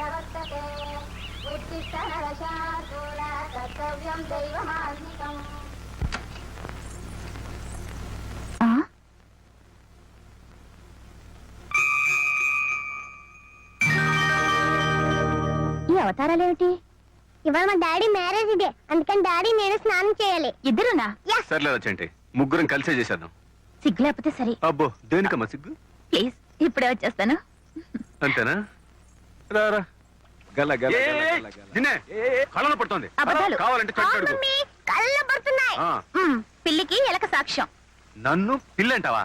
ప్రవర్తతే ఉత్తిష్ట నరశార్దూల కర్తవ్యం దైవమాన్నికం. ఈ అవతారాలేమిటి? ఇవాళ మా డాడీ మ్యారేజ్ డే, అందుకని డాడీ నేను స్నానం చేయాలి. ఇద్దరునా? సర్లే వచ్చండి, ముగ్గురం కలిసే చేసేద్దాం. సిగ్గు లేకపోతే సరే. అబ్బో, దేనికమ్మా సిగ్గు? ప్లీజ్ ఇప్పుడే వచ్చేస్తాను. అంతేనా? రారా. గల్ల గల్ల నిన్నే కళ్ళను పడుతోంది. అబద్ధాలు. కావాలంటే చెట్టు అడుగు. కళ్ళు పడుతున్నాయి. పిల్లికి ఎలక సాక్ష్యం. నన్ను పిల్లంటావా?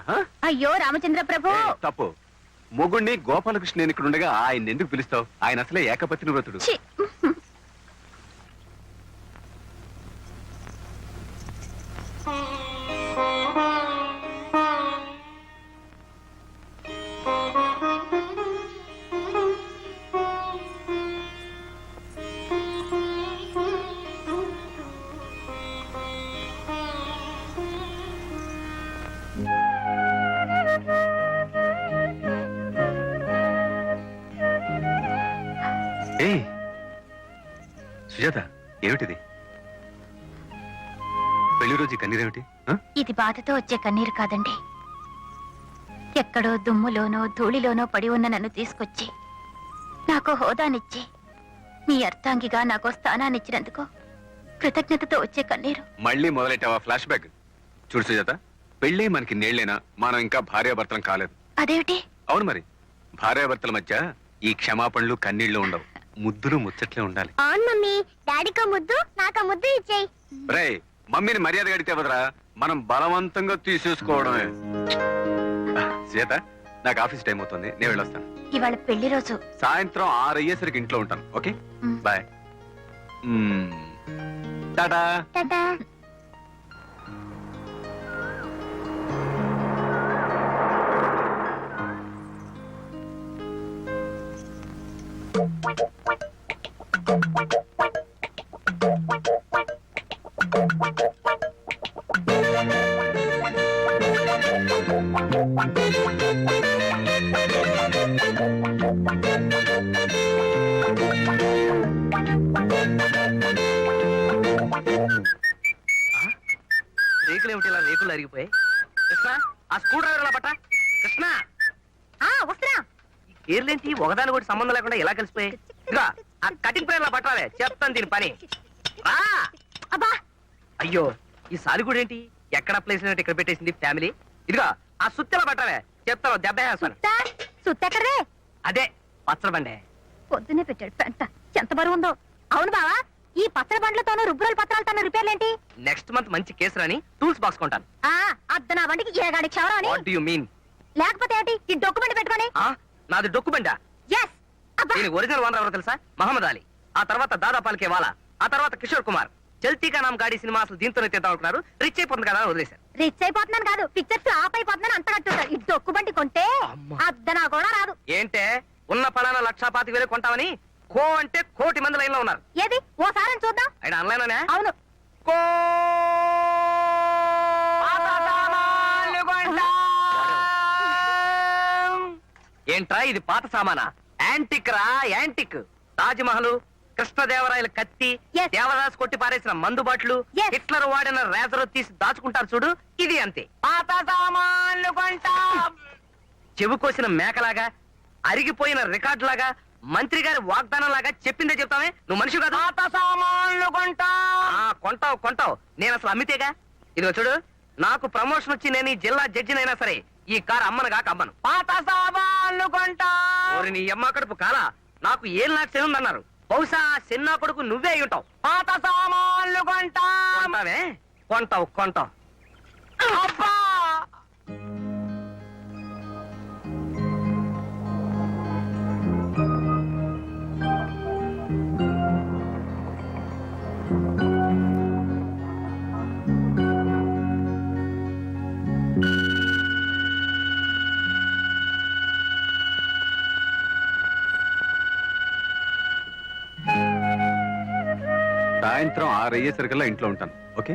అయ్యో రామచంద్ర ప్రభు, తప్పు. మొగుణ్ణి గోపాలకృష్ణ నేను ఇక్కడ ఉండగా ఆయన ఎందుకు పిలుస్తావు? ఆయన అసలే ఏకపత్ని వ్రతుడు. ఛీ. సుజాత, ఏమిటిది? పెళ్లి రోజు కన్నీరేమిటి? ఇది బాధతో వచ్చే కన్నీరు కాదండి. ఎక్కడో దుమ్ములోనో ధూళిలోనో పడి ఉన్న నన్ను తీసుకొచ్చి నాకు హోదానిచ్చి మీ అర్థాంగిగా నాకు స్థానాన్నిచ్చినందుకు కృతజ్ఞతతో వచ్చే కన్నీరు. మళ్ళీ మొదలెట్టావా ఫ్లాష్ బ్యాక్? చూడు సుజాత, పెళ్ళి మనకి నేళ్లేనా, మనం ఇంకా భార్యాభర్తలం కాలేదు. అదేమిటి? అవును మరి, భార్యాభర్తల మధ్య ఈ క్షమాపణలు కన్నీళ్లు ఉండవు, ముద్దులు ముచ్చట్లే ఉండాలి. అవును మమ్మీ, డాడీకో ముద్దు నాకో ముద్దు ఇచ్చేయి. రే, మమ్మీని మర్యాద గడితే వదరా, మనం బలవంతంగా తీసేసుకోవడమే. సీత, నాకు ఆఫీస్ టైం అవుతుంది, నేను వెళ్ళొస్తాను. ఇవాళ పెళ్లి రోజు. సాయంత్రం 6 అయ్యేసరికి ఇంట్లో ఉంటాను. Okay, bye. టాటా. టాటా. రేకులేమిటి ఇలా రేకులు అరిగిపోయి? కృష్ణ, ఆ స్క్రూ డ్రైవర్ ఎలా పట్ట? కృష్ణ, వస్తున్నా. ఈ కేర్లేంటి ఒకదాని కూడా సంబంధం లేకుండా ఎలా కలిసిపోయి? ఇదిగా ఆ కటింగ్ ప్లేన్ లా పట్టాలే, చెప్తాను దీని పని. అబ్బా, అయ్యో, ఈ సాలిగూడు ఏంటి ఎక్కడ ప్లేస్ ఇక్కడ పెట్టేసింది ఫ్యామిలీ? ఇదిగా ఆ సుత్తెలా పట్టాలే, చెప్తాను దెబ్బ వేస్తాను. సుత్తెక్కడే? అదే పచ్చడి బండే. పొద్దునే పెట్టాడు పెంట, ఎంత బరువు ఉందో. అవును బావా, ఈ పచ్చడి బండ్లతోనూ రుబ్బురోల పత్రాలతోనూ రిపేర్లేంటి? నెక్స్ట్ మంత్ మంచి కేసు రాని టూల్స్ బాక్స్ కొంటాను. అద్ద నా బండికి ఏగాడి క్షవరం అని. What do you mean? లేకపోతే ఏంటి, ఈ డొక్కు బండి పెట్టుకొని? నాది డొక్కు బండా. ఎస్. దీనికి ఒరిజినల్ ఓనర్ ఎవరో తెలుసా? మహమ్మద్ అలీ. ఆ తర్వాత దాదా పాల్కే వాలా, ఆ తర్వాత కిషోర్ కుమార్. చల్తీకా నామ్ గాడి సినిమా అసలు దీంతోనే తీద్దాం అనుకున్నారు. రిచ్ అయిపోతుంది కదా వదిలేశారు. రిచ్ అయిపోతున్నాను కాదు, పిక్చర్స్ ఫ్లాప్ అయిపోతున్నాను అంత కట్టుంటారు. ఈ డొక్కు బండి కొంటే అద్దనా కూడా రాదు. ఏంటే ఉన్న పలానా 1,25,000 కొంటామని కో అంటే 1,00,00,000 మంది లైన్ లో ఉన్నారు. ఏది ఓసారి చూద్దాం. ఆయన ఆన్లైన్ అవును. కో ఏంట్రా ఇది పాత సామానా? యాంటిక్ రా, యాంటిక్. తాజ్మహల్, కృష్ణదేవరాయల కత్తి, దేవదాస్ కొట్టి పారేసిన మందు బాట్లు, హిట్లర్ వాడిన రేజర్ తీసి దాచుకుంటారు చూడు, ఇది అంతే. పాత సామాన్లు కొంటా. చెవు కోసిన మేకలాగా, అరిగిపోయిన రికార్డు లాగా, మంత్రి గారి వాగ్దానం లాగా చెప్పిందే చెప్తామే. నువ్వు మనిషి కాదు. పాత సామాన్లు కొంటా. కొంటావు కొంటావు, నేను అసలు అమ్మితేగా. ఇదిగో చూడు, నాకు ప్రమోషన్ వచ్చి నేను ఈ జిల్లా జడ్జినైనా సరే ఈ కారు అమ్మను కాక అమ్మను. పాత సామాన్లు కొంటా. నీ అమ్మ కడుపు కాలా, నాకు 7 లాక్స్ ఉందన్నారు. బహుశా చిన్న కొడుకు నువ్వే అయి ఉంటావు. పాత సామాన్లు కొంటావే, కొంటావు కొంటావు. అబ్బా, సాయంత్రం 6 అయ్యేసరికల్లా ఇంట్లో ఉంటాను. ఓకే,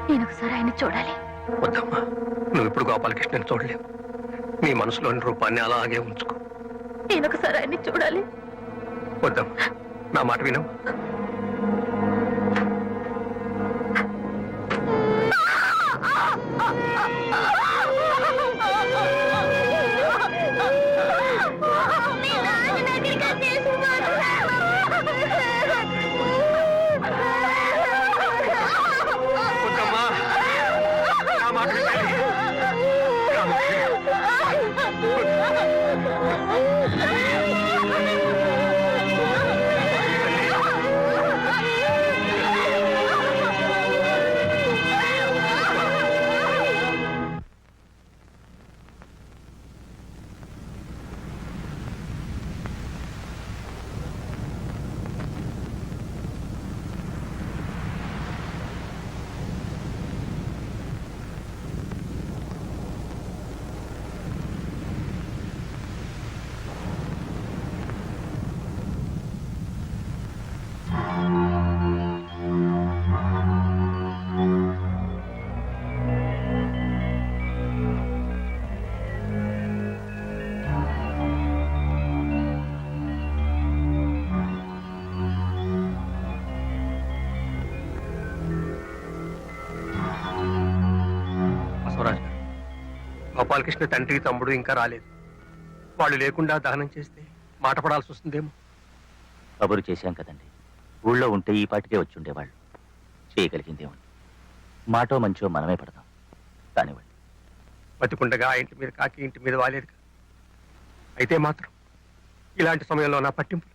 నేను ఒకసారి ఆయన చూడాలి. వద్దమ్మా, నువ్వు ఇప్పుడు గోపాలకృష్ణని చూడలేవు. నీ మనసులోని రూపాన్ని అలాగే ఉంచుకో. నేను ఒకసారి ఆయన్ని చూడాలి. వద్దమ్మా, నా మాట వినమ్మా. వద్దమ్మా, నా మాట వినండి. బసవరాజు గారు, గోపాలకృష్ణ తండ్రి తమ్ముడు ఇంకా రాలేదు. వాళ్ళు లేకుండా దహనం చేస్తే మాట పడాల్సి వస్తుందేమో. కబురు చేశాం కదండి, ఊళ్ళో ఉంటే ఈ పాటికే వచ్చి ఉండేవాళ్ళు. చేయగలిగిందేముంది, మాటో మంచో మనమే పడదాం కానివ్వండి. బతికుండగా ఆ ఇంటి మీద కాకి ఇంటి మీద వాలేదు కదా. అయితే మాత్రం ఇలాంటి సమయంలో నా పట్టింపు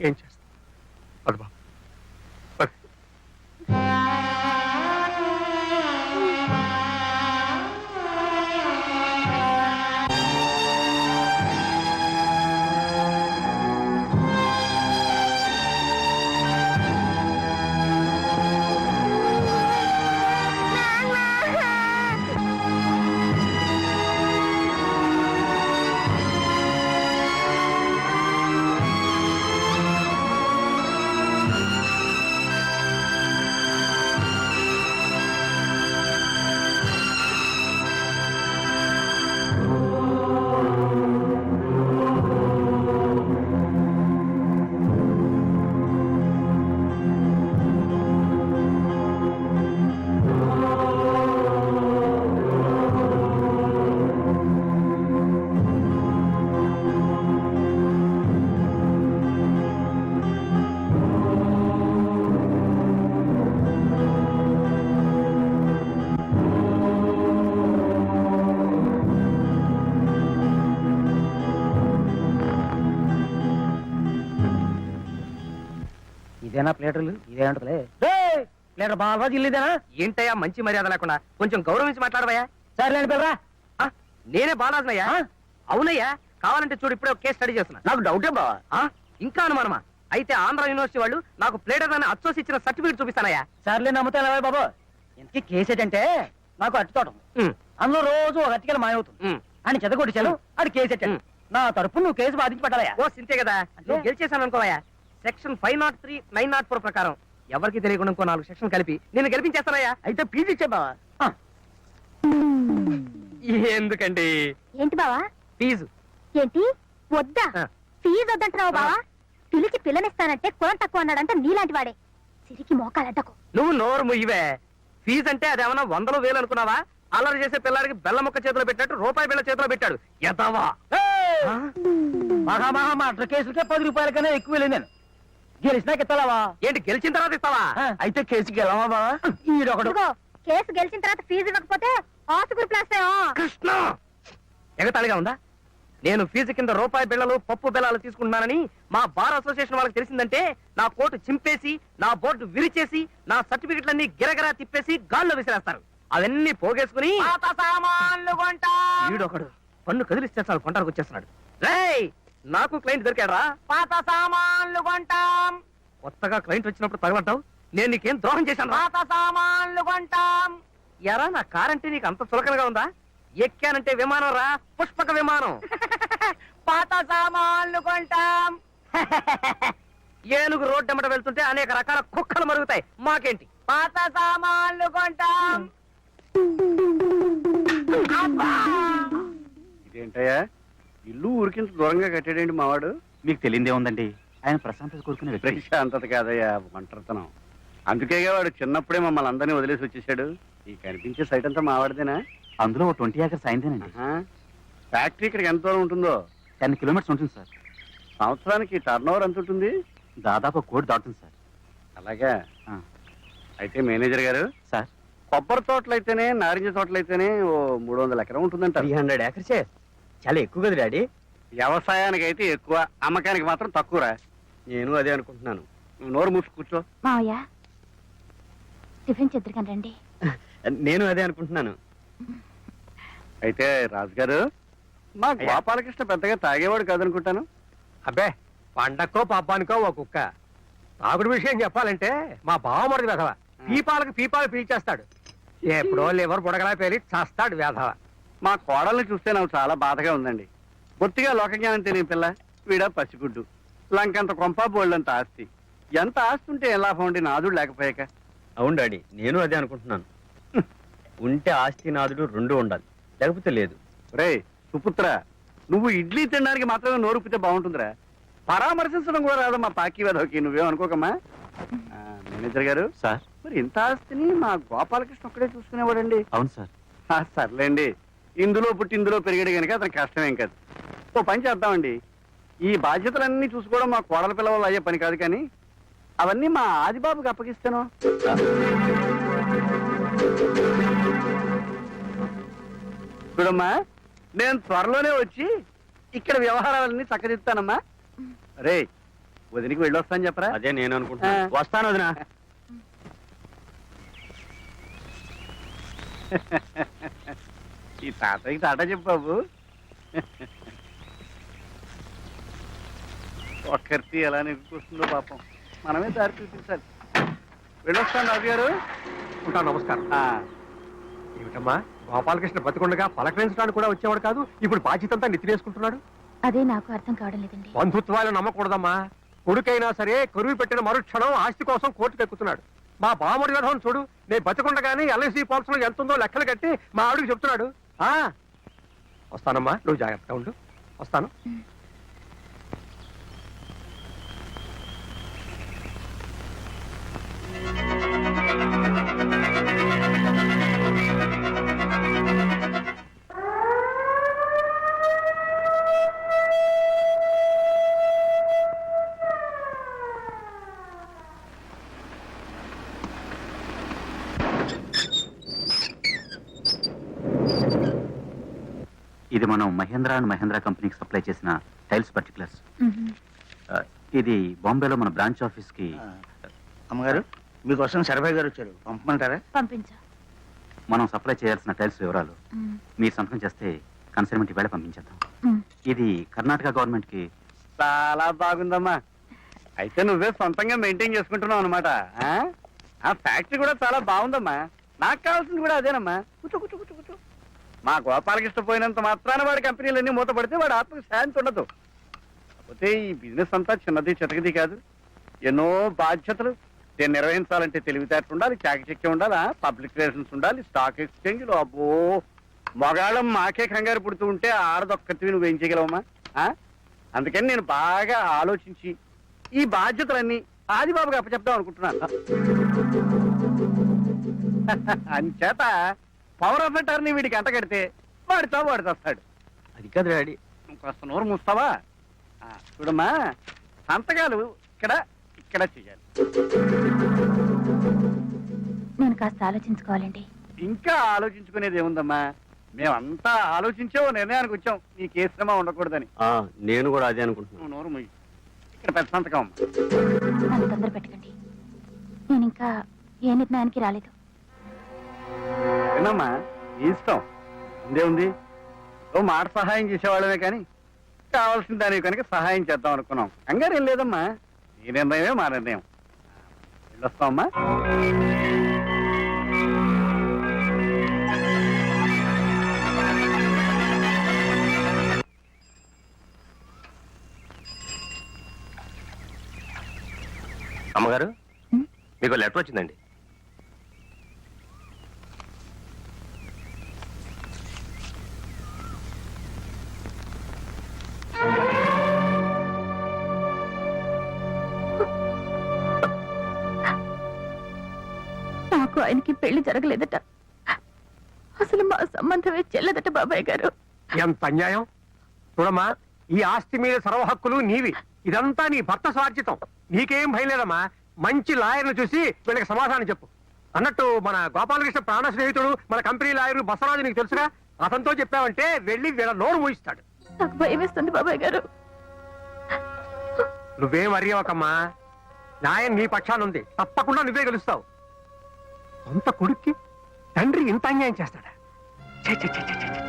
ఏం చేస్తా? పద బాబు, పద. ఇదేనా ప్లేటర్లు? ఇదేంటలే ప్లేటర్ బాగా ఇల్లుదేనా? ఏంటయ్యా మంచి మర్యాద లేకుండా? కొంచెం గౌరవించి మాట్లాడవయ్యా. సరే పిల్లరా, నేనే బాలాజనయ్యా. అవునయ్యా, కావాలంటే చూడు, ఇప్పుడే కేసు స్టడీ చేస్తున్నా. నాకు డౌటే బావా. ఇంకా అనుమానమా? అయితే ఆంధ్ర యూనివర్సిటీ వాళ్ళు నాకు ప్లేటర్ అని అచ్చోసి ఇచ్చిన సర్టిఫికేట్ చూపిస్తానయ్యా. సర్లే, నమ్ముతాను బాబు. ఇంతకీ కేసు ఏంటంటే, నాకు అట్టి తోటం, అందులో రోజు ఒక అట్టికలు మాయవుతుంది అని చెదగొట్టించాను. అది కేసు ఎట్టాను. నా తరపు నువ్వు కేసు బాధించి పెట్టాలయ్యా. ఓ సింతే కదా, నువ్వు గెలిచేశాను అనుకోవయ్యా. సెక్షన్ 503, 904 ప్రకారం ఎవరికి తెలియకుండా ఇంకో 4 సెక్షన్ కలిపి నేను గెలిపించేస్తానయ్యా. అయితే ఫీజు ఇచ్చే బావా. ఎందుకండి? ఏంటి బావా? ఫీజు ఏంటి వద్దా? ఫీజు వద్దంటున్నావు బావా? పిలిచి పిల్లనిస్తానంటే కులం తక్కువ అన్నాడంటే నీలాంటి వాడే. సిరికి మోకాలంటకు. నువ్వు నోరు ముయ్యవే. ఫీజు అంటే అదేమన్నా 100 వేలు అనుకున్నావా? అల్లరి చేసే పిల్లాడికి బెల్ల ముక్క చేతిలో పెట్టినట్టు రూపాయి బిళ్ళ చేతిలో పెట్టాడు. ఎదవా! మా కేసులకే 10 రూపాయల కన్నా ఎక్కువ వెళ్ళి నేను గెలిచినాక ఇస్తావా? ఏంటి గెలిచిన తర్వాత ఇస్తావా? అయితే కేసుకి వెళ్ళవా బావా? ఈడొకడు కేసు గెలిచిన తర్వాత ఫీజు ఇవ్వకపోతే ఆసుగురు ప్లాస్. కృష్ణ ఎగతాళిగా ఉందా? నేను ఫీజు కింద రూపాయి బిళ్ళలు పప్పు బెల్లాలు తీసుకుంటున్నానని మా బార్ అసోసియేషన్ వాళ్ళకి తెలిసిందంటే నా కోటు చింపేసి, నా బోర్డు విరిచేసి, నా సర్టిఫికెట్లన్నీ గిరగిరా తిప్పేసి గాల్లో విసిరేస్తారు. అవన్నీ పోగేసుకుని ఈడొకడు పన్ను కదిలిస్తే చాలు కొంటానికి వచ్చేస్తున్నాడు. రేయ్, నాకు క్లయింట్ దొరికాడా? పాత సామాన్లు కొంటాం. కొత్తగా క్లయింట్ వచ్చినప్పుడు తగలంటావు. నేను నీకేం ద్రోహం చేశాను? పాత సామాన్లు కొంటాం. ఎరా, నా కార్ అంటే నీకు అంత చులకనగా ఉందా? ఎక్కానంటే విమానం రా, పుష్పక విమానం. పాత సామాన్లు కొంటాం. ఏనుగు రోడ్డెమ్మట వెళ్తుంటే అనేక రకాల కుక్కలు మరుగుతాయి. మాకేంటి? పాత సామాన్ ఏంటయ్యా ఇల్లు ఊరికింత దూరంగా కట్టాడేంటి మావాడు? మీకు తెలియదే ఉందండి, ఆయన ప్రశాంతత కోరుకునే వ్యక్తి. ప్రశాంతత కాదయ్యా, ఒంటరితనం. అందుకేగా వాడు చిన్నప్పుడే మమ్మల్ని అందరినీ వదిలేసి వచ్చేసాడు. ఈ కనిపించే సైట్ అంతా మావాడిదేనా? అందులో 20 acres అయిందేనండి. ఫ్యాక్టరీ ఇక్కడికి ఎంత దూరం ఉంటుందో? 10 kilometers ఉంటుంది సార్. సంవత్సరానికి టర్న్ ఓవర్ ఎంత ఉంటుంది? దాదాపు 1 కోటి దాటుతుంది సార్. అలాగా? అయితే మేనేజర్ గారు, సార్ కొబ్బరి తోటలు అయితేనే నారింజ తోటలు అయితేనే ఓ 300 ఎకరం ఉంటుందంట. 300 acres చాలా ఎక్కువ కదా డాడీ. వ్యవసాయానికి అయితే ఎక్కువ, అమ్మకానికి మాత్రం తక్కువరా. నేను అదే అనుకుంటున్నాను. నువ్వు నోరు మూసి కూర్చో. మావయ్య టిఫిన్ చెద్దరు రండి. నేను అదే అనుకుంటున్నాను. అయితే రాజుగారు, మా గోపాలకృష్ణ పెద్దగా తాగేవాడు కాదనుకుంటాను. అబ్బే, పండక్కో పబ్బానికో ఓ కుక్క. తాగుడు విషయం చెప్పాలంటే మా బావమరిది వెధవ పీపాలు పీల్చేస్తాడు. ఎప్పుడో లివర్ బుడగలా పేలి చస్తాడు వెధవ. మా కోడల్ని చూస్తే నాకు చాలా బాధగా ఉందండి. బొత్తిగా లోకజ్ఞానం తెలియని పిల్ల, వీడ పసిగుడ్డు, లంకంత కొంప బోళ్ళంత ఆస్తి. ఎంత ఆస్తి ఉంటే ఎలా లాభం నాదుడు లేకపోయాక? అవును డాడీ, నేను అదే అనుకుంటున్నాను. ఉంటే ఆస్తి నాదుడు 2 ఉండాలి, లేకపోతే లేదు. రే సుపుత్ర, నువ్వు ఇడ్లీ తినడానికి మాత్రమే నోరుపితే బాగుంటుందిరా. పరామర్శించడం కూడా రాదు మా పాకి వెధవకి. నువ్వేం అనుకోకమ్మా. మేనేజర్ గారు, సార్ మరి ఇంత ఆస్తిని మా గోపాలకృష్ణ ఒక్కడే చూసుకునేవాడండి. అవును సార్. సర్లేండి, ఇందులో పుట్టి ఇందులో పెరిగాడు కనుక అతనికి కష్టమేం కాదు. ఓ పని చేద్దామండి, ఈ బాధ్యతలన్నీ చూసుకోవడం మా కోడల పిల్ల వల్ల అయ్యే పని కాదు, కానీ అవన్నీ మా ఆదిబాబుకి అప్పగిస్తాను. చూడమ్మా, నేను త్వరలోనే వచ్చి ఇక్కడ వ్యవహారాలన్నీ చక్కదిస్తానమ్మా. రే, వదినికి వెళ్ళొస్తాను చెప్పరా? అదే నేను అనుకుంటున్నాను. వస్తాను వదినా. ఈ తాతయ్యకి టాటా చెప్పు బాబు. ఒక్కరితి ఎలా నెగ్గుకొస్తుందో పాపం, మనమే దారి చూపించాలి. వెళ్ళొస్తాను రాజు గారు. ఉంటాను, నమస్కారం. ఏమిటమ్మా, గోపాలకృష్ణ బతికుండగా పలకరించడానికి కూడా వచ్చేవాడు కాదు, ఇప్పుడు బాధ్యత అంతా నెత్తినేసుకుంటున్నాడు. అదే నాకు అర్థం కావడం లేదండి. బంధుత్వాలు నమ్మకూడదమ్మా. కొడుకైనా సరే కరువు పెట్టిన మరుక్షణం ఆస్తి కోసం కోర్టుకు ఎక్కుతున్నాడు. మా బావమడి విధం చూడు, నేను బతికుండగానే ఎల్ఐసి పాలసీలో ఎంత ఉందో లెక్కలు కట్టి మా ఆవిడికి చెప్తున్నాడు. వస్తానమ్మా, నువ్వు జాగ్రత్తగా ఉండు. వస్తాను. ఇది మనం మహేంద్ర అండ్ మహేంద్ర కంపెనీకి సప్లై చేసిన టైల్స్ పర్టికులర్స్. ఇది బాంబేలో మన బ్రాంచ్ ఆఫీస్ కి. అమ్మగారు, మీకోసం శరభాయ్ గారు వచ్చారు, పంపమంటారా? పంపించు. మనం సప్లై చేయాల్సిన టైల్స్ వివరాలు మీరు సంతకం చేస్తే కన్సైన్మెంట్ వేళ పంపించేద్దాం. ఇది కర్ణాటక గవర్నమెంట్ కి. చాలా బాగుందమ్మా. అయితే నువ్వే సొంతంగా మెయింటైన్ చేసుకుంటున్నావు అనమాట. ఆ ఫ్యాక్టరీ కూడా చాలా బాగుందమ్మా. నాకు కావాల్సింది కూడా అదేనమ్మా. కూర్చో కూర్చో కూర్చో కూర్చో. మా గోపాలకృష్ణ పోయినంత మాత్రాన వాడి కంపెనీలన్నీ మూతపడితే వాడి ఆత్మకు శాంతి ఉండదు. కాకపోతే ఈ బిజినెస్ అంతా చిన్నది చితకది కాదు, ఎన్నో బాధ్యతలు. దీన్ని నిర్వహించాలంటే తెలివితేటలు ఉండాలి, చాకచక్యం ఉండాలి, పబ్లిక్ రిలేషన్స్ ఉండాలి, స్టాక్ ఎక్స్చేంజ్లు. అబ్బో, మొగాళ్ళం మాకే కంగారు పుడుతూ ఉంటే ఆడదొక్కటివి నువ్వేం చేయగలవమ్మా? అందుకని నేను బాగా ఆలోచించి ఈ బాధ్యతలన్నీ ఆదిబాబుకి అప్పచెప్దాం అనుకుంటున్నాను. అంచేత పవర్ ఆఫ్ అటార్నీ వీడికి అంట కడితే వాడితో వాడు వస్తాడు. అది కాదు డాడీ. నువ్వు కాస్త నోరు మూస్తావా? చూడమ్మా, సంతకాలు ఇక్కడ ఇక్కడ చెయ్యాలి. నేను కాస్త ఆలోచించుకోవాలండి. ఇంకా ఆలోచించుకునేది ఏముందమ్మా, మేమంతా ఆలోచించే ఓ నిర్ణయానికి వచ్చాం, నీకు ఏ శ్రమ ఉండకూడదని. నేను కూడా అదే అనుకుంటున్నాను. నువ్వు నోరు మూయి. ఇక్కడ పెద్ద సంతకం. నన్ను తొందర పెట్టకండి, నేను ఇంకా ఏ నిర్ణయానికి రాలేదు. విన్నమ్మా, నీ ఇష్టం, ఉందే ఉంది. ఓ మాట సహాయం చేసేవాళ్ళమే కానీ కావాల్సిన దానికి కనుక సహాయం చేద్దాం అనుకున్నాం. కంగారు ఏం లేదమ్మా, ఈ నిర్ణయమే మా నిర్ణయం. వెళ్ళొస్తామమ్మా. అమ్మగారు, మీకు లెటర్ వచ్చిందండి. ఆయనకి పెళ్లి జరగలేదట. అసలు మా సంబంధమే చెల్లదట బాబాయ్ గారు. ఎంత అన్యాయం! చూడమ్మా, ఈ ఆస్తి మీద సర్వ హక్కులు నీవి. ఇదంతా నీ భర్త స్వార్జితం. నీకేం భయం లేదమ్మా. మంచి లాయర్ను చూసి వీళ్ళకి సమాధానం చెప్పు. అన్నట్టు మన గోపాలకృష్ణ ప్రాణ స్నేహితుడు, మన కంపెనీ లాయర్ బసవరాజు నీకు తెలుసుగా. అతనితో చెప్పావంటే వెళ్ళి వీళ్ళ నోరు మూయిస్తాడు. నాకు భయం వేస్తుంది బాబాయ్ గారు. నువ్వేం అరియవకమ్మా. న్యాయం నీ పక్షాన ఉంది. తప్పకుండా నువ్వే గెలుస్తావు. సొంత కొడుక్కి తండ్రి ఇంత అన్యాయం చేస్తాడా? ఛే, ఛే, ఛే, ఛే, ఛే, ఛే.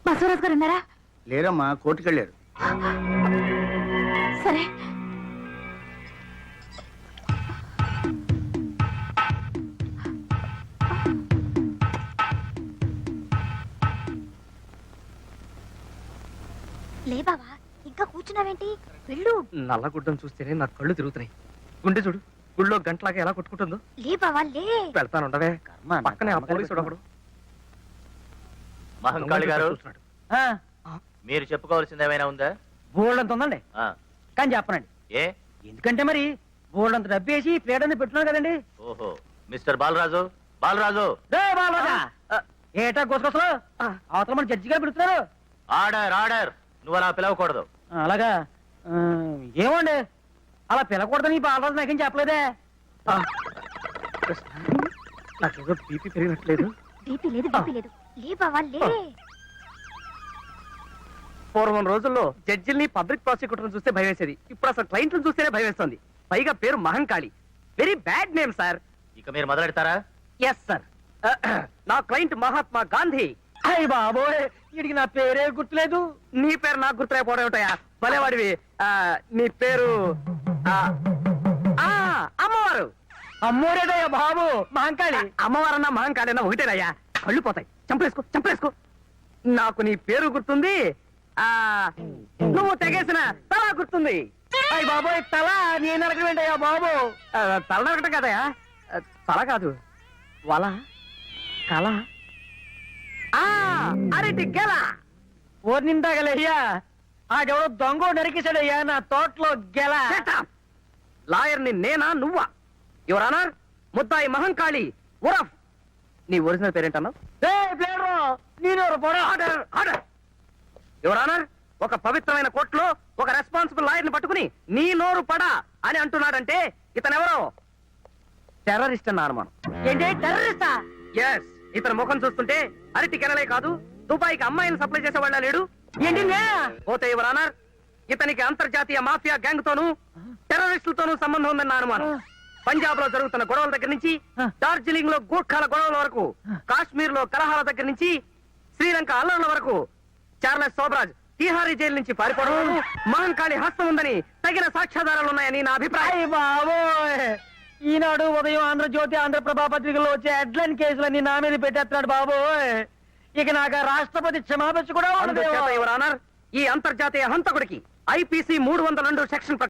బసవరాజు గారు ఉన్నారా? లేరమ్మా, కోర్టుకెళ్ళారు. సరే. లే బావా, ఇంకా కూర్చున్నావేంటి? వెళ్ళు. నల్లగుడ్డం చూస్తేనే నా కళ్ళు తిరుగుతున్నాయి. గుండె చూడు, గుళ్ళో గంటలాగా ఎలా కొట్టుకుంటుందో. లే బావా, లే. వెళ్తానుండవే. పక్కనే ఆ పోలీసుడు ఒకడు. మహంకాళి గారు, చూస్తున్నాడు. మీరు చెప్పుకోవాల్సింది ఏమైనా ఉందా? బోల్డంత ఉందండి, ఆ, కానీ చెప్పనండి. ఏ? ఎందుకంటే మరి బోల్డంత డబ్బు వేసి ప్లేట్ అనేది పెట్టున్నాను కదండి. ఓహో, మిస్టర్ బాలరాజు, బాలరాజు. ఏటా గోసుకొసలు అవతల మన జడ్జి గారు పెడుతున్నారు. Order, order. నువ్వు అలా పిలవకూడదు. అలాగా? ఏమండి, అలా పిలకూడదని బాలరాజు నాకేం చెప్పలేదే. నాకేదో బీపీ పెరిగినట్లేదు. బీపీ లేదు, బీపీ లేదు. లే బావా, లే. పూర్వం రోజుల్లో జడ్జిల్ని పబ్లిక్ ప్రాసిక్యూటర్ చూస్తే భయం వేసేది. ఇప్పుడు అసలు క్లయింట్లను చూస్తేనే భయం వేస్తుంది. పైగా పేరు Mahankali. Very bad name sir. ఇక మీరు మొదలెడతారా? Yes sir. నా క్లయింట్ మహాత్మా గాంధీ. అయ్య బాబోయ్, వీడికి నా పేరే గుర్తులేదు. నీ పేరు నాకు గుర్తులేకపోవడం ఏమిటయా? భలేవాడివి. నీ పేరు అమ్మవారు. అమ్మోరేదయ్యా బాబు, మహంకాళి. అమ్మవారన్నా మహంకాళి అన్నా ఒకటేనయ్యా. కళ్ళు పోతాయి. చంపలేసుకో, చంపలేసుకో. నాకు నీ పేరు గుర్తుంది. నువ్వు తెగేసిన తల గుర్తుంది. అయ్య బాబోయ్, తల నేను నరకమేంటయ్యా బాబు? తల నరకటం కదయా, తల కాదు, వల, కళ, అరటి గెల. ఓరి నిందాగలయ్యా, ఆడెవడో దొంగ నరికేశాడయ్యా నా తోటలో గెల. లాయర్ని నేనా నువ్వా? యువర్ ఆనర్, ముద్దాయి మహంకాళి ఉరఫ్. నీ ఒరిజినల్ పేరేంటన్నావు? Order, order. యువర్ ఆనర్, ఒక పవిత్రమైన కోర్టులో ఒక రెస్పాన్సిబుల్ లాయర్ని పట్టుకుని నీ నోరు పడా అని అంటున్నాడంటే ఇతనెవరో టెర్రరిస్ట్ అన్న అనుమానం. ఏంటి, టెర్రరిస్టా? ఎస్. ఇతని ముఖం చూస్తుంటే అరటి కెనలే కాదు, దుబాయ్కి అమ్మాయిని సప్లై చేసేవాళ్ళ లేడు ఏంటి పోతే యువర్ ఆనర్ ఇతనికి అంతర్జాతీయ మాఫియా గ్యాంగ్ తోనూ టెర్రరిస్టులతోనూ సంబంధం ఉందన్న అనుమానం. పంజాబ్ లో జరుగుతున్న గొడవల దగ్గర నుంచి డార్జిలింగ్ లో గూర్ఖాల గొడవల వరకు, కాశ్మీర్ లో కలహాల దగ్గర నుంచి శ్రీలంక అల్లర్ల వరకు చార్లెస్ సోబ్రాజ్ తిహారీ జైలు నుంచి పారిపోవడం మహంకాళి హస్తం ఉందని తగిన సాక్ష్యాధారాలున్నాయని నా అభిప్రాయం. బాబోయ్, ఈనాడు ఉదయం ఆంధ్రజ్యోతి ఆంధ్రప్రభ పత్రికల్లో వచ్చే హెడ్లైన్ కేసులన్నీ నా మీద పెట్టేస్తున్నాడు బాబోయ్. ఇక నాకు రాష్ట్రపతి క్షమాపచ్చు కూడా ఉండదు. అందుచేత యువర్ ఆనర్ ఈ అంతర్జాతీయ హంతకుడికి IPC 302 సెక్షన్